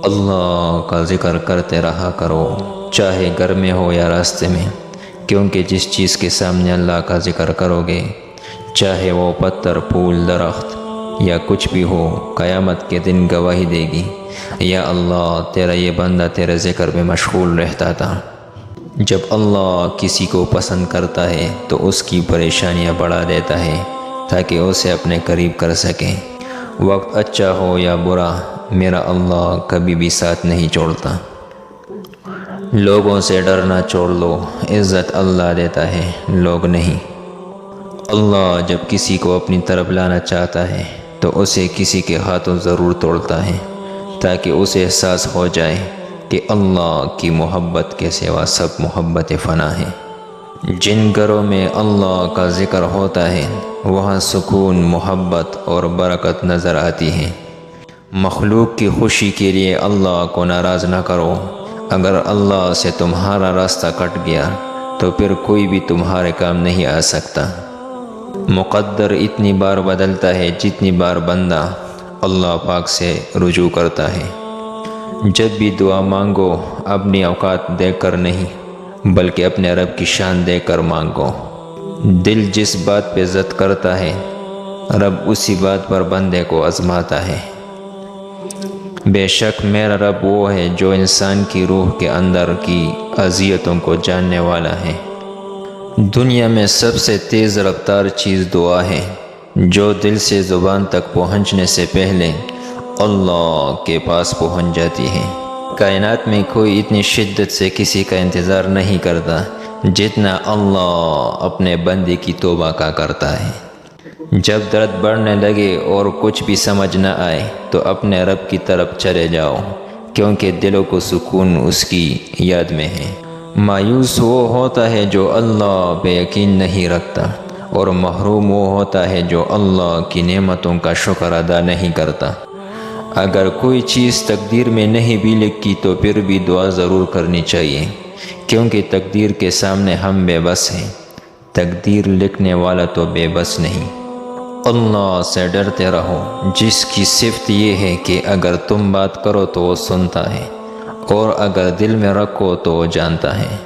اللہ کا ذکر کرتے رہا کرو، چاہے گھر میں ہو یا راستے میں، کیونکہ جس چیز کے سامنے اللہ کا ذکر کرو گے، چاہے وہ پتھر، پھول، درخت یا کچھ بھی ہو، قیامت کے دن گواہی دے گی، یا اللہ تیرا یہ بندہ تیرے ذکر میں مشغول رہتا تھا۔ جب اللہ کسی کو پسند کرتا ہے تو اس کی پریشانیاں بڑھا دیتا ہے تاکہ اسے اپنے قریب کر سکے۔ وقت اچھا ہو یا برا، میرا اللہ کبھی بھی ساتھ نہیں چھوڑتا۔ لوگوں سے ڈرنا چھوڑ لو، عزت اللہ دیتا ہے، لوگ نہیں۔ اللہ جب کسی کو اپنی طرف لانا چاہتا ہے تو اسے کسی کے ہاتھوں ضرور توڑتا ہے، تاکہ اسے احساس ہو جائے کہ اللہ کی محبت کے سوا سب محبت فنا ہے۔ جن گھروں میں اللہ کا ذکر ہوتا ہے وہاں سکون، محبت اور برکت نظر آتی ہے۔ مخلوق کی خوشی کے لیے اللہ کو ناراض نہ کرو۔ اگر اللہ سے تمہارا راستہ کٹ گیا تو پھر کوئی بھی تمہارے کام نہیں آ سکتا۔ مقدر اتنی بار بدلتا ہے جتنی بار بندہ اللہ پاک سے رجوع کرتا ہے۔ جب بھی دعا مانگو اپنی اوقات دیکھ کر نہیں بلکہ اپنے رب کی شان دیکھ کر مانگو۔ دل جس بات پہ ضد کرتا ہے رب اسی بات پر بندے کو آزماتا ہے۔ بے شک میرا رب وہ ہے جو انسان کی روح کے اندر کی اذیتوں کو جاننے والا ہے۔ دنیا میں سب سے تیز رفتار چیز دعا ہے، جو دل سے زبان تک پہنچنے سے پہلے اللہ کے پاس پہنچ جاتی ہے۔ کائنات میں کوئی اتنی شدت سے کسی کا انتظار نہیں کرتا جتنا اللہ اپنے بندے کی توبہ کا کرتا ہے۔ جب درد بڑھنے لگے اور کچھ بھی سمجھ نہ آئے تو اپنے رب کی طرف چلے جاؤ، کیونکہ دلوں کو سکون اس کی یاد میں ہے۔ مایوس وہ ہوتا ہے جو اللہ پہ یقین نہیں رکھتا، اور محروم وہ ہوتا ہے جو اللہ کی نعمتوں کا شکر ادا نہیں کرتا۔ اگر کوئی چیز تقدیر میں نہیں بھی لکھی تو پھر بھی دعا ضرور کرنی چاہیے، کیونکہ تقدیر کے سامنے ہم بے بس ہیں، تقدیر لکھنے والا تو بے بس نہیں۔ اللہ سے ڈرتے رہو، جس کی صفت یہ ہے کہ اگر تم بات کرو تو وہ سنتا ہے، اور اگر دل میں رکھو تو وہ جانتا ہے۔